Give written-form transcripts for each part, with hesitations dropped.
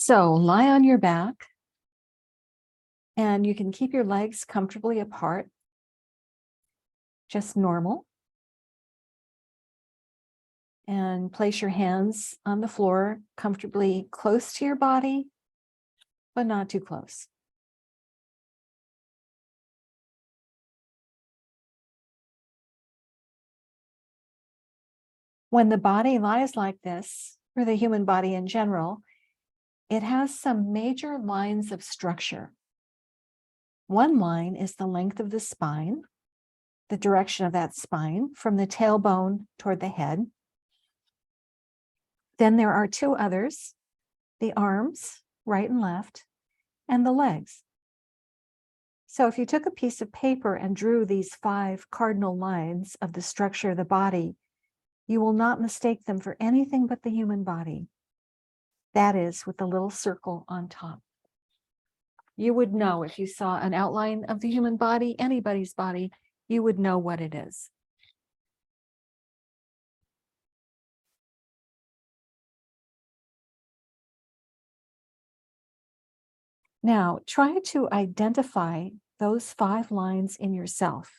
So lie on your back, and you can keep your legs comfortably apart, just normal. And place your hands on the floor comfortably close to your body, but not too close. When the body lies like this, or the human body in general, it has some major lines of structure. One line is the length of the spine, the direction of that spine from the tailbone toward the head. Then there are two others, the arms, right and left, and the legs. So if you took a piece of paper and drew these 5 cardinal lines of the structure of the body, you will not mistake them for anything but the human body. That is, with the little circle on top. You would know if you saw an outline of the human body, anybody's body, you would know what it is. Now, try to identify those 5 lines in yourself.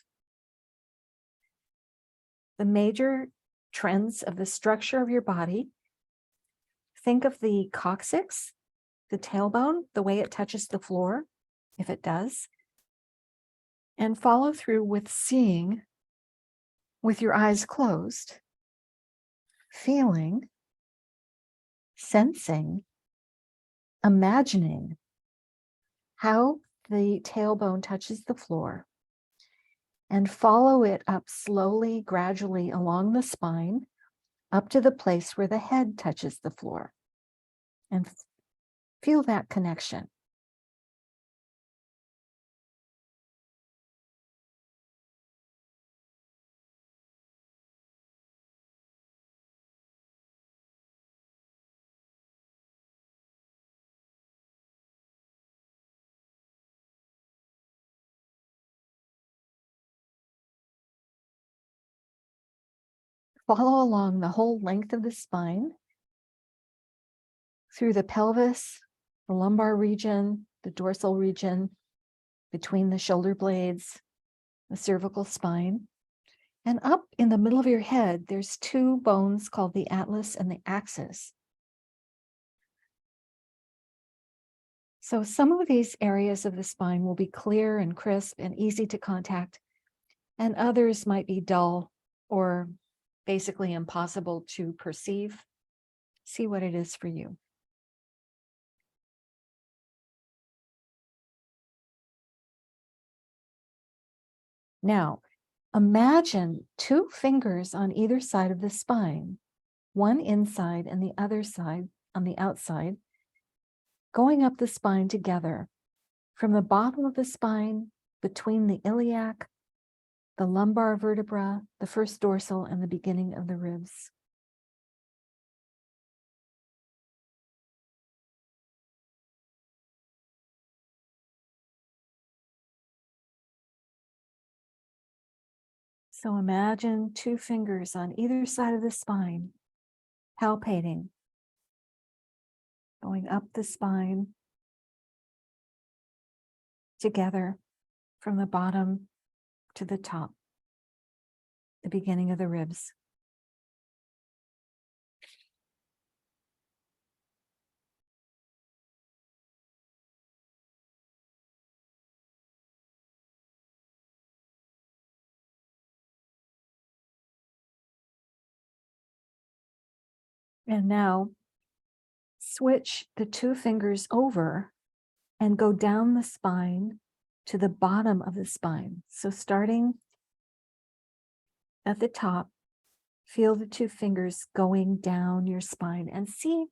The major trends of the structure of your body. Think of the coccyx, the tailbone, the way it touches the floor, if it does, and follow through with seeing with your eyes closed, feeling, sensing, imagining how the tailbone touches the floor, and follow it up slowly, gradually along the spine, up to the place where the head touches the floor, and feel that connection. Follow along the whole length of the spine, through the pelvis, the lumbar region, the dorsal region, between the shoulder blades, the cervical spine, and up in the middle of your head, there's 2 bones called the atlas and the axis. So some of these areas of the spine will be clear and crisp and easy to contact, and others might be dull or basically impossible to perceive. See what it is for you. Now, imagine 2 fingers on either side of the spine, one inside and the other side on the outside, going up the spine together from the bottom of the spine, between the iliac, the lumbar vertebra, the first dorsal, and the beginning of the ribs. So imagine 2 fingers on either side of the spine, palpating, going up the spine together from the bottom to the top, the beginning of the ribs. And now switch the 2 fingers over and go down the spine to the bottom of the spine. So starting at the top, feel the 2 fingers going down your spine and see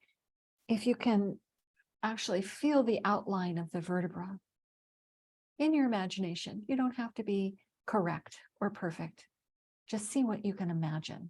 if you can actually feel the outline of the vertebra in your imagination. You don't have to be correct or perfect. Just see what you can imagine.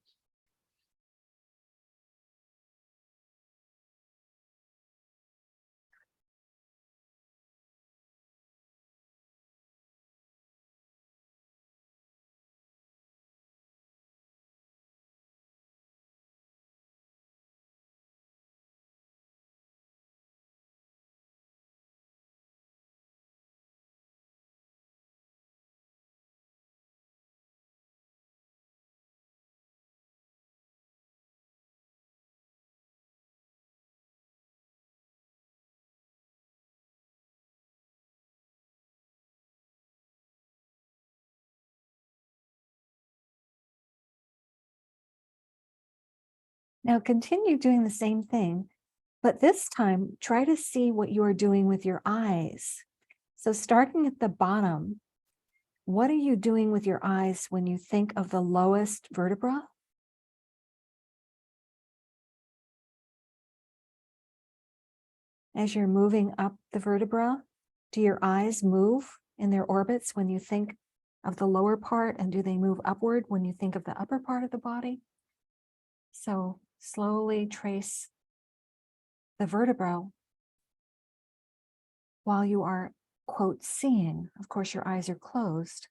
Now continue doing the same thing, but this time try to see what you are doing with your eyes. So starting at the bottom, what are you doing with your eyes when you think of the lowest vertebra? As you're moving up the vertebra, do your eyes move in their orbits when you think of the lower part, and do they move upward when you think of the upper part of the body? So slowly trace the vertebra while you are, quote, seeing. Of course, your eyes are closed.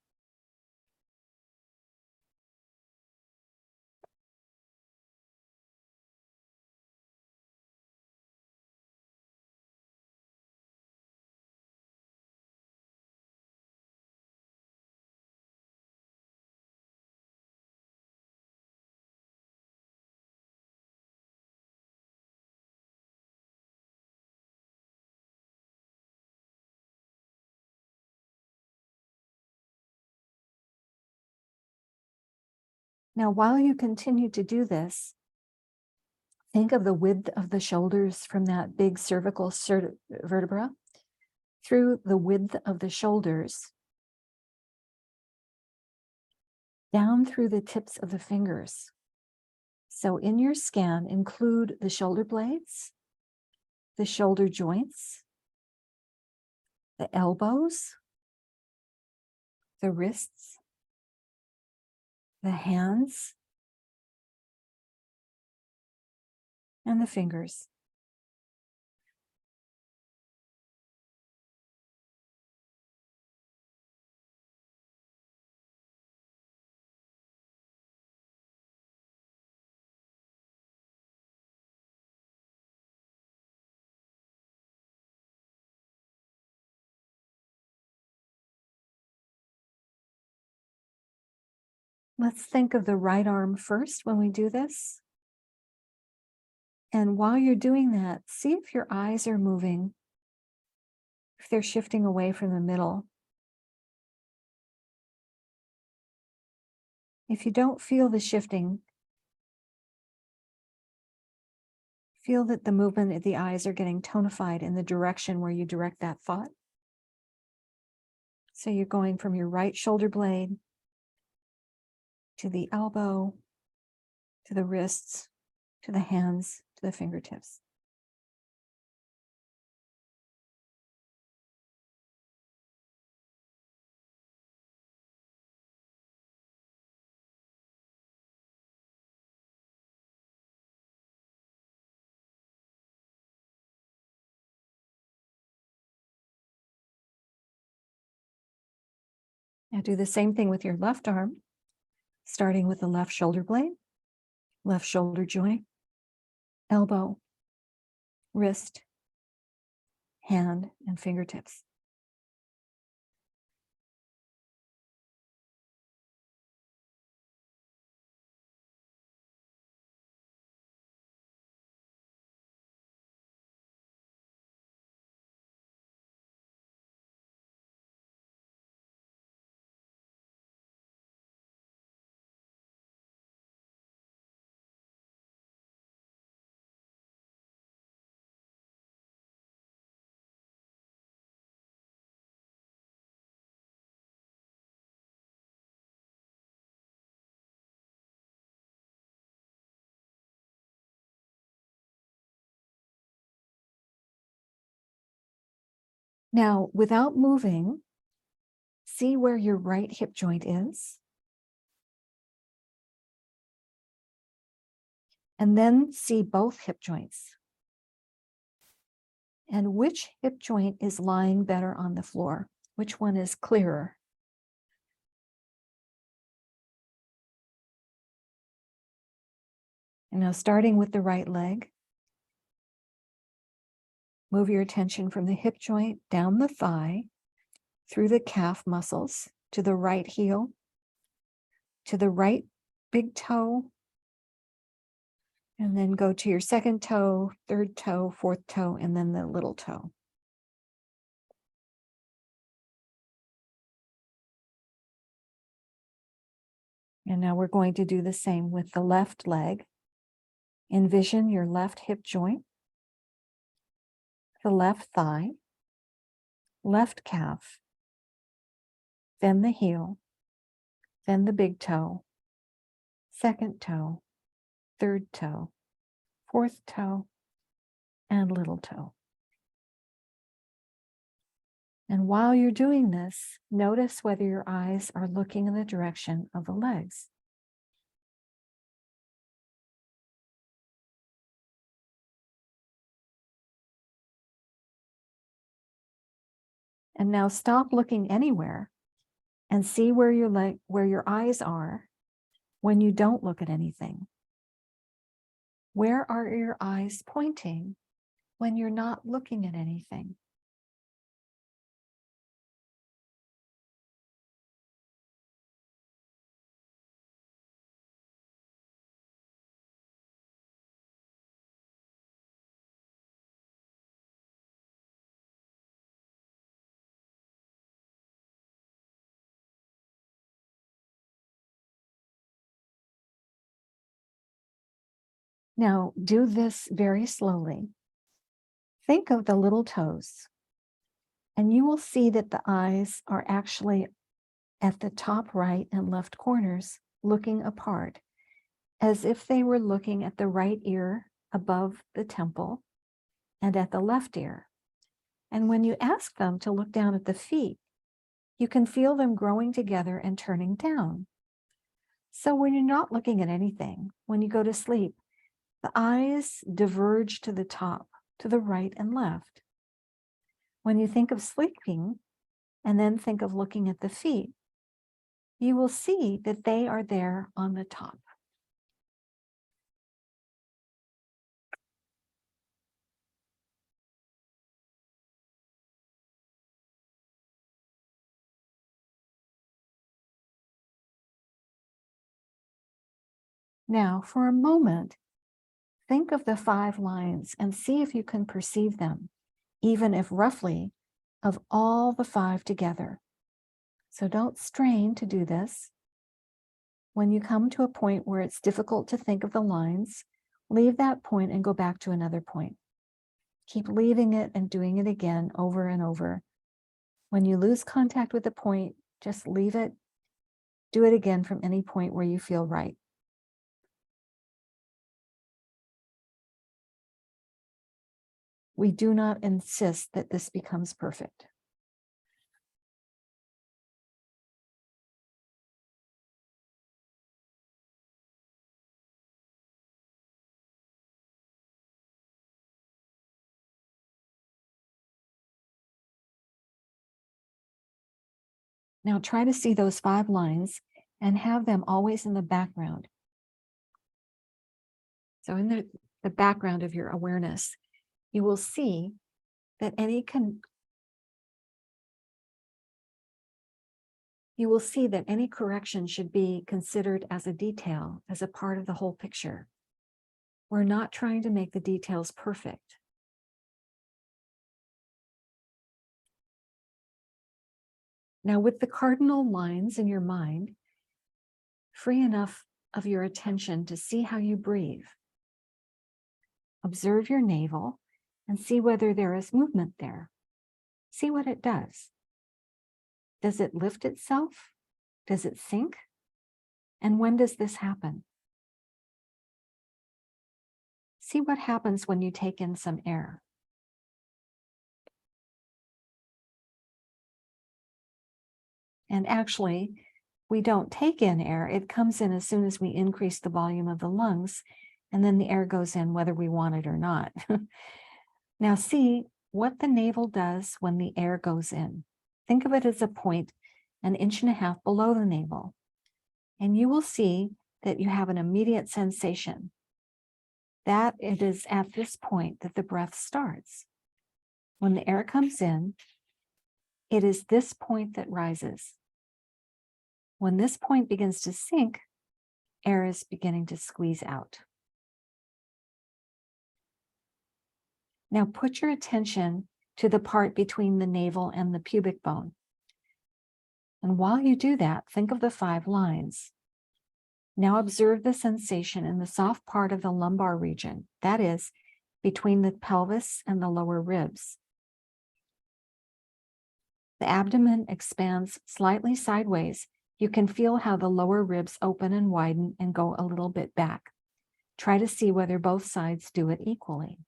Now, while you continue to do this, think of the width of the shoulders from that big cervical vertebra through the width of the shoulders, down through the tips of the fingers. So in your scan, include the shoulder blades, the shoulder joints, the elbows, the wrists, the hands, and the fingers. Let's think of the right arm first when we do this. And while you're doing that, see if your eyes are moving, if they're shifting away from the middle. If you don't feel the shifting, feel that the movement of the eyes are getting tonified in the direction where you direct that thought. So you're going from your right shoulder blade to the elbow, to the wrists, to the hands, to the fingertips. Now do the same thing with your left arm, starting with the left shoulder blade, left shoulder joint, elbow, wrist, hand, and fingertips. Now, without moving, see where your right hip joint is. And then see both hip joints. And which hip joint is lying better on the floor? Which one is clearer? And now starting with the right leg, move your attention from the hip joint down the thigh, through the calf muscles, to the right heel, to the right big toe, and then go to your second toe, third toe, fourth toe, and then the little toe. And now we're going to do the same with the left leg. Envision your left hip joint, the left thigh, left calf, then the heel, then the big toe, second toe, third toe, fourth toe, and little toe. And while you're doing this, notice whether your eyes are looking in the direction of the legs. And now stop looking anywhere and see where your eyes are when you don't look at anything. Where are your eyes pointing when you're not looking at anything? Now, do this very slowly. Think of the little toes, and you will see that the eyes are actually at the top right and left corners, looking apart, as if they were looking at the right ear above the temple and at the left ear. And when you ask them to look down at the feet, you can feel them growing together and turning down. So when you're not looking at anything, when you go to sleep, the eyes diverge to the top, to the right and left. When you think of sleeping and then think of looking at the feet, you will see that they are there on the top. Now, for a moment, think of the 5 lines and see if you can perceive them, even if roughly, of all the 5 together. So don't strain to do this. When you come to a point where it's difficult to think of the lines, leave that point and go back to another point. Keep leaving it and doing it again over and over. When you lose contact with the point, just leave it. Do it again from any point where you feel right. We do not insist that this becomes perfect. Now try to see those 5 lines and have them always in the background. So in the background of your awareness, you will see that any correction should be considered as a detail, as a part of the whole picture. We're not trying to make the details perfect. Now, with the cardinal lines in your mind, free enough of your attention to see how you breathe. Observe your navel and see whether there is movement there. See what it does. Does it lift itself? Does it sink? And when does this happen? See what happens when you take in some air. And actually, we don't take in air. It comes in as soon as we increase the volume of the lungs, and then the air goes in whether we want it or not. Now see what the navel does when the air goes in. Think of it as a point 1.5 inches below the navel, and you will see that you have an immediate sensation that it is at this point that the breath starts. When the air comes in, it is this point that rises. When this point begins to sink, air is beginning to squeeze out. Now put your attention to the part between the navel and the pubic bone. And while you do that, think of the 5 lines. Now observe the sensation in the soft part of the lumbar region, that is, between the pelvis and the lower ribs. The abdomen expands slightly sideways. You can feel how the lower ribs open and widen and go a little bit back. Try to see whether both sides do it equally.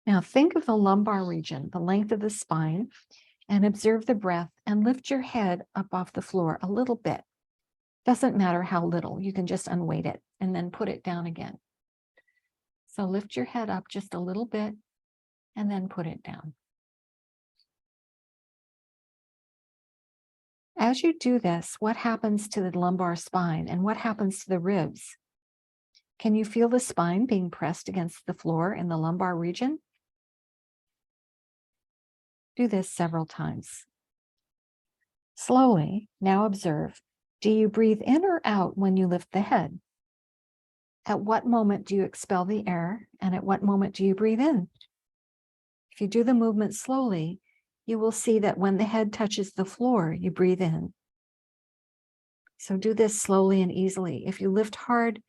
Now think of the lumbar region, the length of the spine, and observe the breath and lift your head up off the floor a little bit. Doesn't matter how little, you can just unweight it and then put it down again. So lift your head up just a little bit and then put it down. As you do this, what happens to the lumbar spine and what happens to the ribs? Can you feel the spine being pressed against the floor in the lumbar region? Do this several times. Slowly, now observe, do you breathe in or out when you lift the head? At what moment do you expel the air, and at what moment do you breathe in? If you do the movement slowly, you will see that when the head touches the floor, you breathe in. So do this slowly and easily. If you lift hard,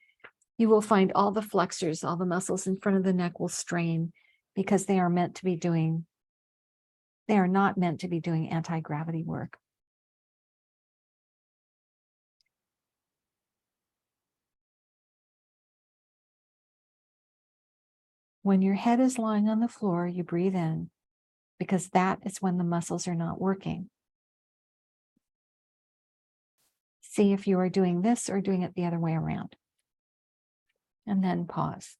you will find all the flexors, all the muscles in front of the neck will strain because they are not meant to be doing anti-gravity work. When your head is lying on the floor, you breathe in because that is when the muscles are not working. See if you are doing this or doing it the other way around. And then pause.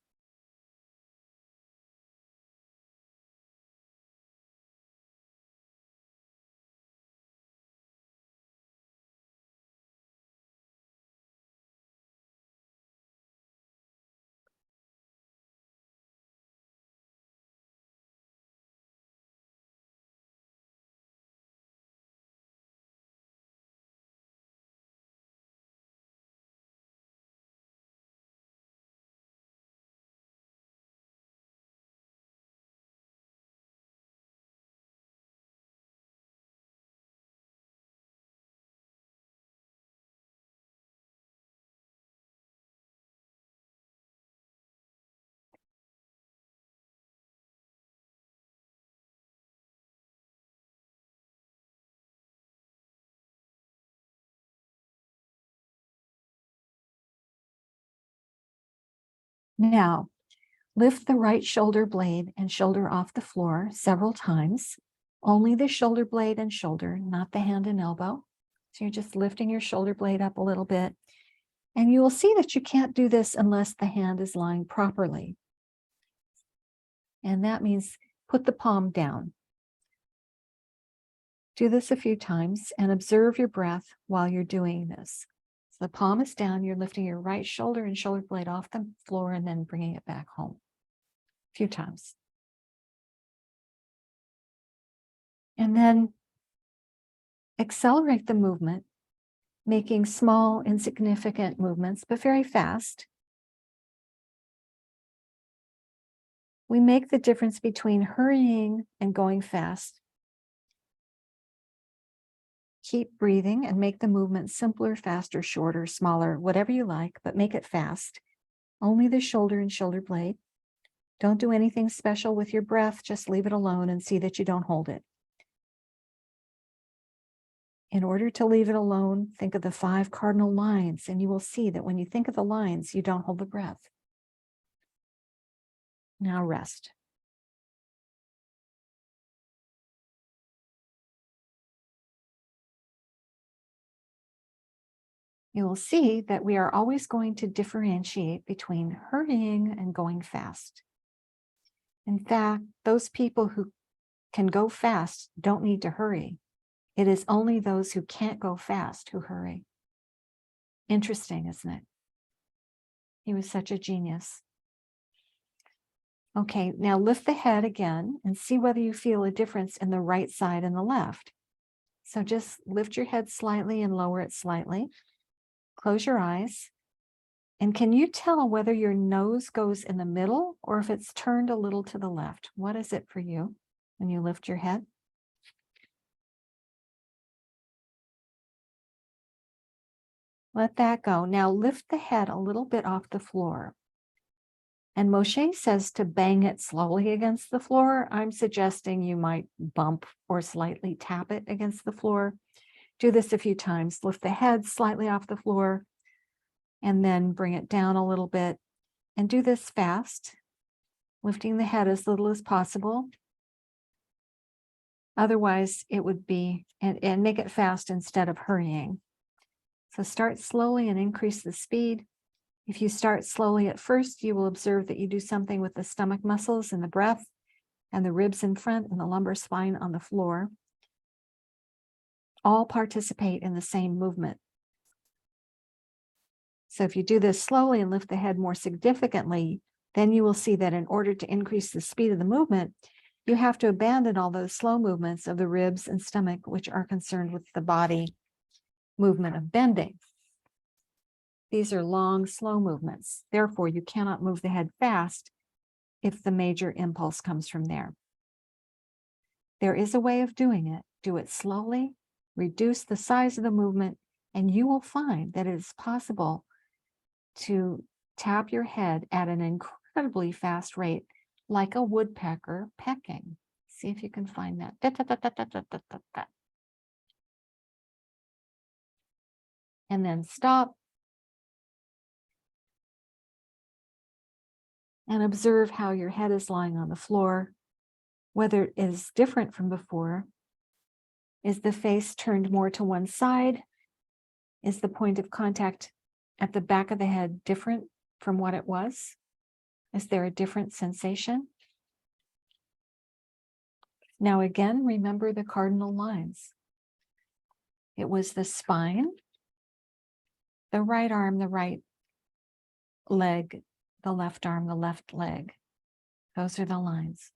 Now, lift the right shoulder blade and shoulder off the floor several times. Only the shoulder blade and shoulder, not the hand and elbow. So you're just lifting your shoulder blade up a little bit. And you will see that you can't do this unless the hand is lying properly. And that means put the palm down. Do this a few times and observe your breath while you're doing this. So the palm is down, you're lifting your right shoulder and shoulder blade off the floor and then bringing it back home. A few times. And then accelerate the movement, making small, insignificant movements, but very fast. We make the difference between hurrying and going fast. Keep breathing and make the movement simpler, faster, shorter, smaller, whatever you like, but make it fast. Only the shoulder and shoulder blade. Don't do anything special with your breath. Just leave it alone and see that you don't hold it. In order to leave it alone, think of the 5 cardinal lines, and you will see that when you think of the lines, you don't hold the breath. Now rest. You will see that we are always going to differentiate between hurrying and going fast. In fact, those people who can go fast don't need to hurry. It is only those who can't go fast who hurry. Interesting, isn't it? He was such a genius. Okay, now lift the head again and see whether you feel a difference in the right side and the left. So just lift your head slightly and lower it slightly. Close your eyes. And can you tell whether your nose goes in the middle or if it's turned a little to the left? What is it for you when you lift your head? Let that go. Now lift the head a little bit off the floor. And Moshe says to bang it slowly against the floor. I'm suggesting you might bump or slightly tap it against the floor. Do this a few times. Lift the head slightly off the floor and then bring it down a little bit. And do this fast, lifting the head as little as possible. Otherwise, it would be, and make it fast instead of hurrying. So start slowly and increase the speed. If you start slowly at first, you will observe that you do something with the stomach muscles and the breath and the ribs in front and the lumbar spine on the floor. All participate in the same movement. So if you do this slowly and lift the head more significantly, then you will see that in order to increase the speed of the movement, you have to abandon all those slow movements of the ribs and stomach, which are concerned with the body movement of bending. These are long, slow movements. Therefore, you cannot move the head fast if the major impulse comes from there. There is a way of doing it. Do it slowly, reduce the size of the movement, and you will find that it is possible to tap your head at an incredibly fast rate, like a woodpecker pecking. See if you can find that. Da, da, da, da, da, da, da, da, da. And then stop. And observe how your head is lying on the floor, whether it is different from before. Is the face turned more to one side? Is the point of contact at the back of the head different from what it was? Is there a different sensation? Now again, remember the cardinal lines. It was the spine, the right arm, the right leg, the left arm, the left leg. Those are the lines.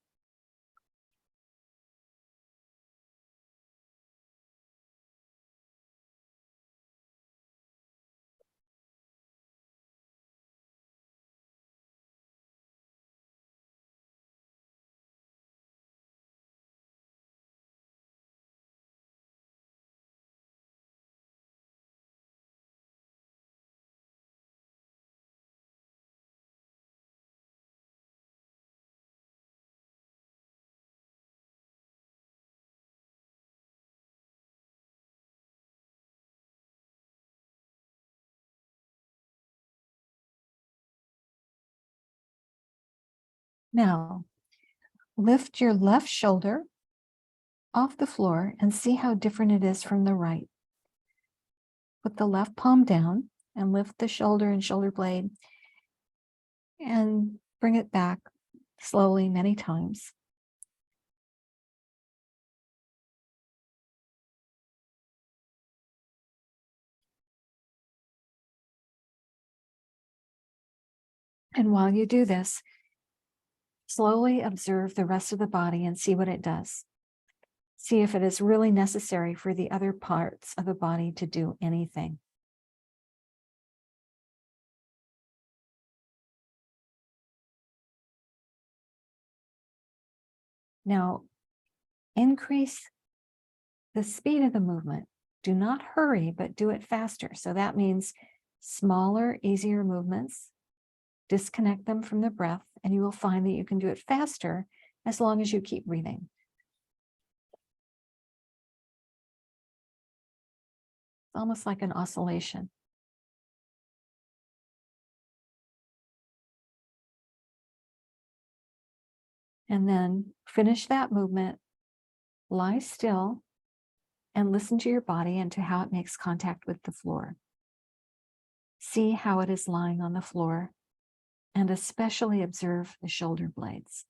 Now, lift your left shoulder off the floor and see how different it is from the right. Put the left palm down and lift the shoulder and shoulder blade and bring it back slowly many times. And while you do this, slowly observe the rest of the body and see what it does. See if it is really necessary for the other parts of the body to do anything. Now, increase the speed of the movement. Do not hurry, but do it faster. So that means smaller, easier movements. Disconnect them from the breath, and you will find that you can do it faster as long as you keep breathing. It's almost like an oscillation. And then finish that movement, lie still, and listen to your body and to how it makes contact with the floor. See how it is lying on the floor, and especially observe the shoulder blades.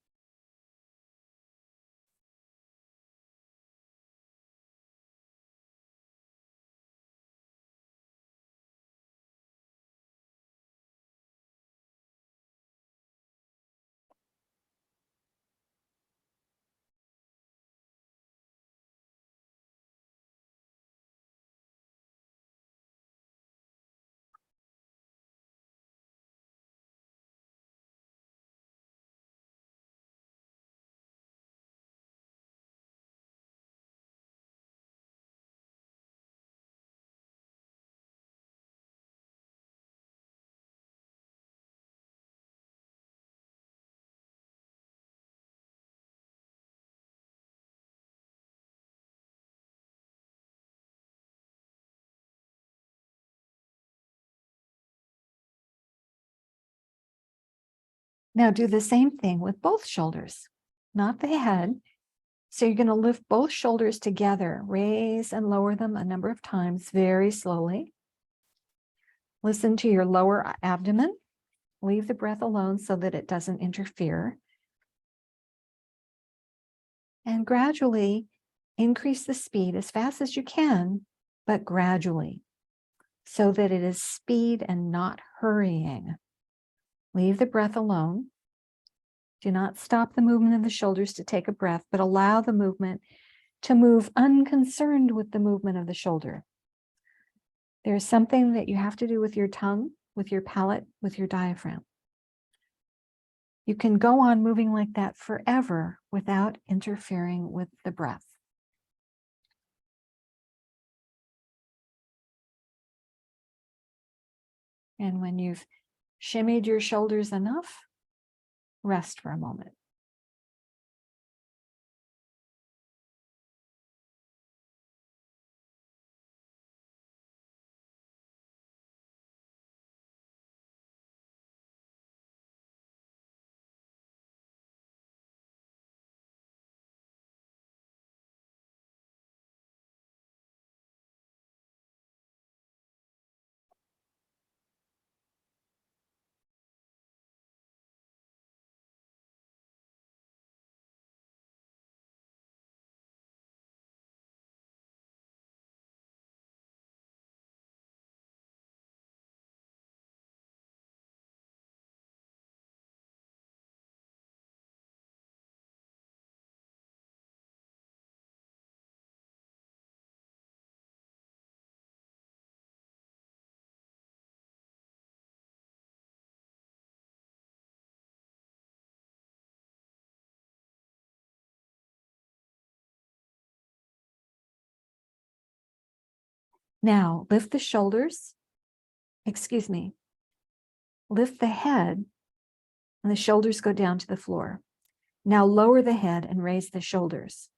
Now do the same thing with both shoulders, not the head. So you're going to lift both shoulders together, raise and lower them a number of times very slowly. Listen to your lower abdomen. Leave the breath alone so that it doesn't interfere. And gradually increase the speed as fast as you can, but gradually, so that it is speed and not hurrying. Leave the breath alone. Do not stop the movement of the shoulders to take a breath, but allow the movement to move unconcerned with the movement of the shoulder. There's something that you have to do with your tongue, with your palate, with your diaphragm. You can go on moving like that forever without interfering with the breath. And when you've shimmied your shoulders enough, rest for a moment. Now, lift the shoulders, lift the head, and the shoulders go down to the floor. Now lower the head and raise the shoulders.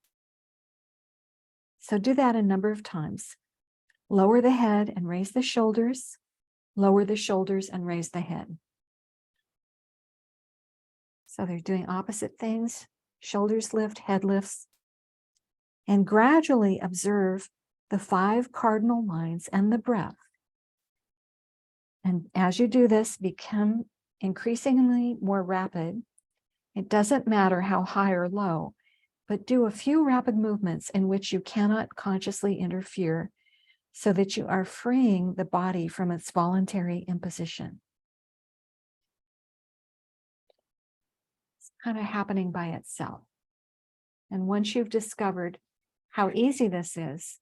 So do that a number of times. Lower the head and raise the shoulders, lower the shoulders and raise the head. So they're doing opposite things. Shoulders lift, head lifts. And gradually observe the 5 cardinal lines and the breath. And as you do this, become increasingly more rapid. It doesn't matter how high or low, but do a few rapid movements in which you cannot consciously interfere so that you are freeing the body from its voluntary imposition. It's kind of happening by itself. And once you've discovered how easy this is,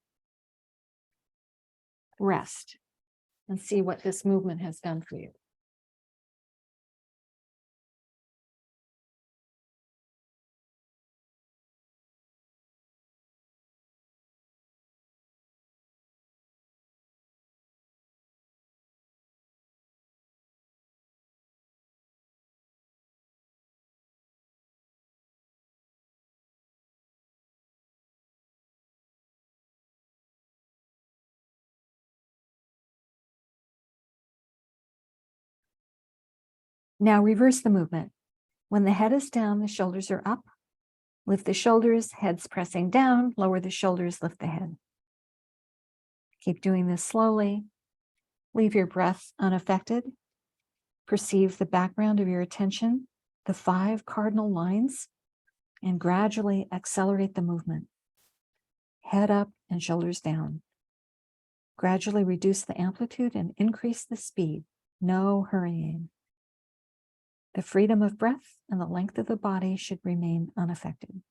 rest and see what this movement has done for you. Now reverse the movement. When the head is down, the shoulders are up. Lift the shoulders, head's pressing down, lower the shoulders, lift the head. Keep doing this slowly. Leave your breath unaffected. Perceive the background of your attention, the 5 cardinal lines, and gradually accelerate the movement. Head up and shoulders down. Gradually reduce the amplitude and increase the speed. No hurrying. The freedom of breath and the length of the body should remain unaffected.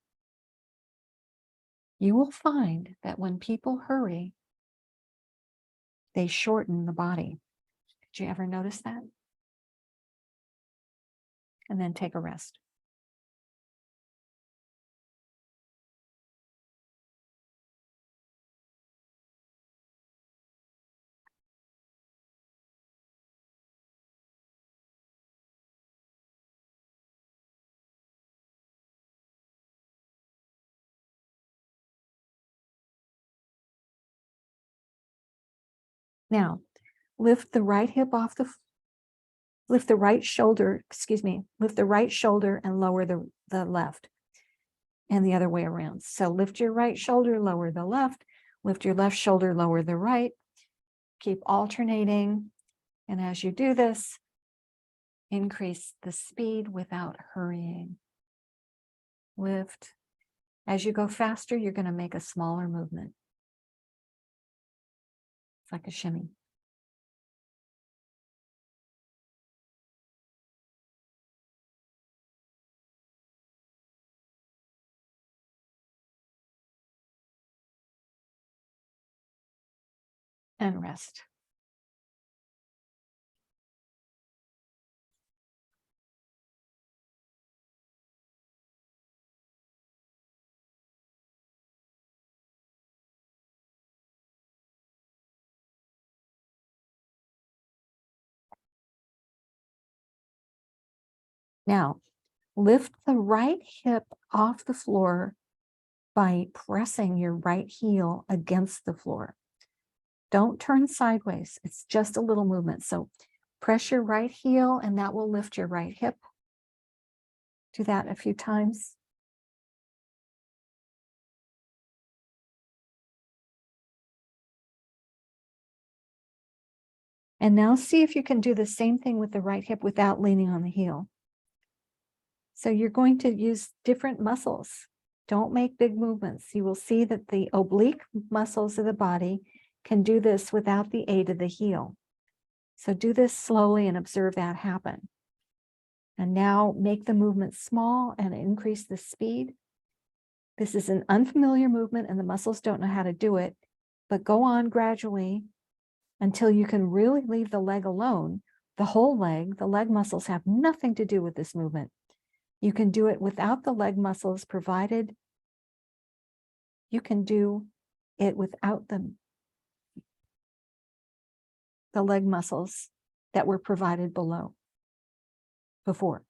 You will find that when people hurry, they shorten the body. Did you ever notice that? And then take a rest. Now, lift the right hip off the lift the right shoulder, lift the right shoulder and lower the left, and the other way around. So lift your right shoulder, lower the left, lift your left shoulder, lower the right. Keep alternating. And as you do this, increase the speed without hurrying. Lift. As you go faster, you're going to make a smaller movement. It's like a shimmy. And rest. Now, lift the right hip off the floor by pressing your right heel against the floor. Don't turn sideways. It's just a little movement. So press your right heel and that will lift your right hip. Do that a few times. And now see if you can do the same thing with the right hip without leaning on the heel. So you're going to use different muscles. Don't make big movements. You will see that the oblique muscles of the body can do this without the aid of the heel. So do this slowly and observe that happen. And now make the movement small and increase the speed. This is an unfamiliar movement and the muscles don't know how to do it, but go on gradually until you can really leave the leg alone. The whole leg, the leg muscles have nothing to do with this movement. You can do it without the leg muscles, provided you can do it without the leg muscles that were provided before.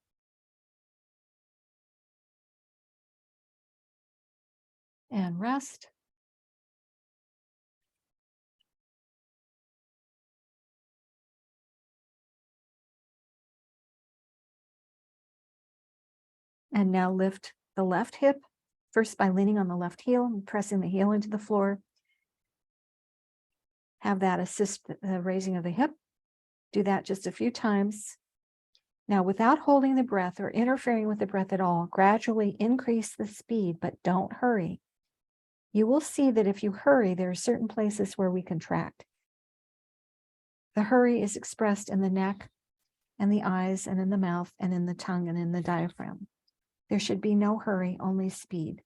And rest. And now lift the left hip, first by leaning on the left heel and pressing the heel into the floor. Have that assist the raising of the hip. Do that just a few times. Now, without holding the breath or interfering with the breath at all, gradually increase the speed, but don't hurry. You will see that if you hurry, there are certain places where we contract. The hurry is expressed in the neck and the eyes and in the mouth and in the tongue and in the diaphragm. There should be no hurry, only speed.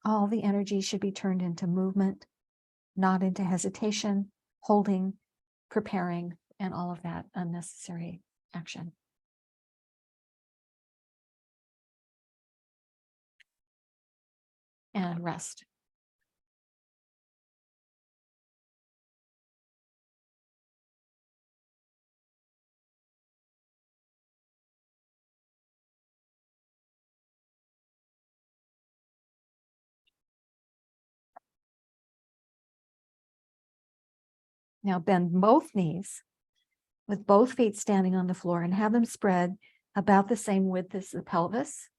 All the energy should be turned into movement, not into hesitation, holding, preparing, and all of that unnecessary action. And rest. Now bend both knees with both feet standing on the floor and have them spread about the same width as the pelvis.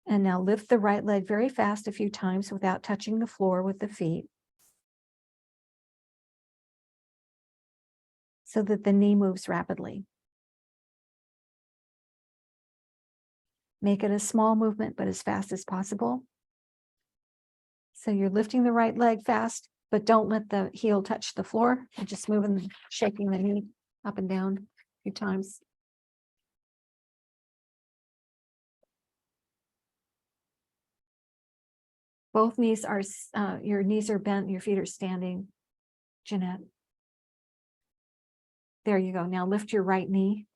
And now lift the right leg very fast a few times without touching the floor with the feet, so that the knee moves rapidly. Make it a small movement, but as fast as possible. So you're lifting the right leg fast, but don't let the heel touch the floor. You're just moving, shaking the knee up and down a few times. Both knees are, your knees are bent, your feet are standing, Jeanette. There you go. Now lift your right knee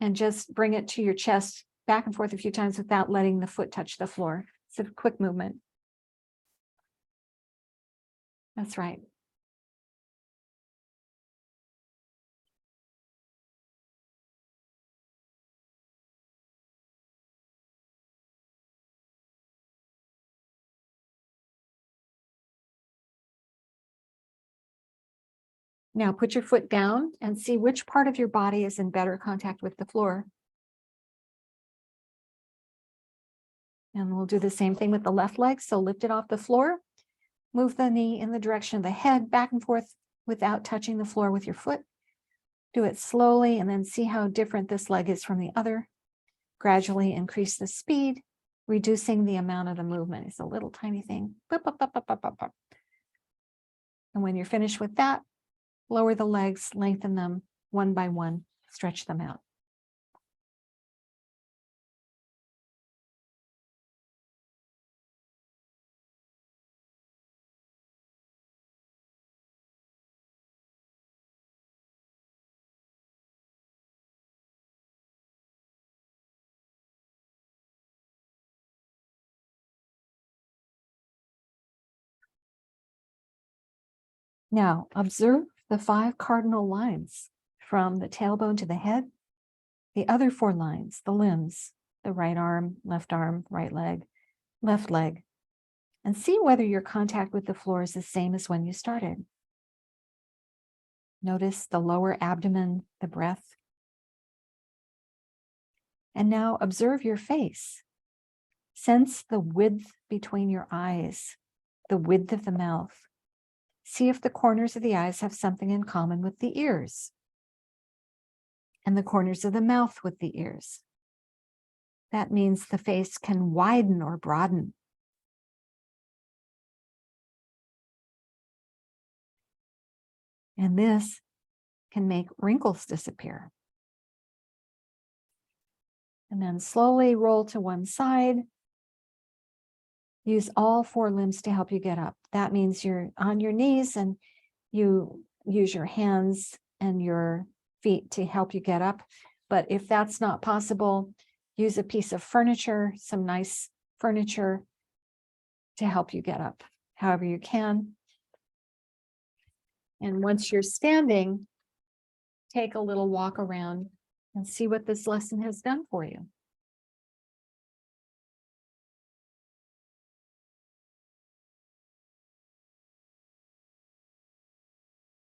and just bring it to your chest back and forth a few times without letting the foot touch the floor. It's a quick movement. That's right. Now put your foot down and see which part of your body is in better contact with the floor. And we'll do the same thing with the left leg. So lift it off the floor, move the knee in the direction of the head, back and forth without touching the floor with your foot. Do it slowly and then see how different this leg is from the other. Gradually increase the speed, reducing the amount of the movement. It's a little tiny thing. And when you're finished with that, lower the legs, lengthen them one by one, stretch them out. Now, observe the 5 cardinal lines from the tailbone to the head, the other 4 lines, the limbs, the right arm, right leg, left leg, and see whether your contact with the floor is the same as when you started. Notice the lower abdomen, the breath. And now observe your face. Sense the width between your eyes, the width of the mouth. See if the corners of the eyes have something in common with the ears, and the corners of the mouth with the ears. That means the face can widen or broaden. And this can make wrinkles disappear. And then slowly roll to one side. Use all 4 limbs to help you get up. That means you're on your knees and you use your hands and your feet to help you get up. But if that's not possible, use a piece of furniture, some nice furniture to help you get up, however you can. And once you're standing, take a little walk around and see what this lesson has done for you.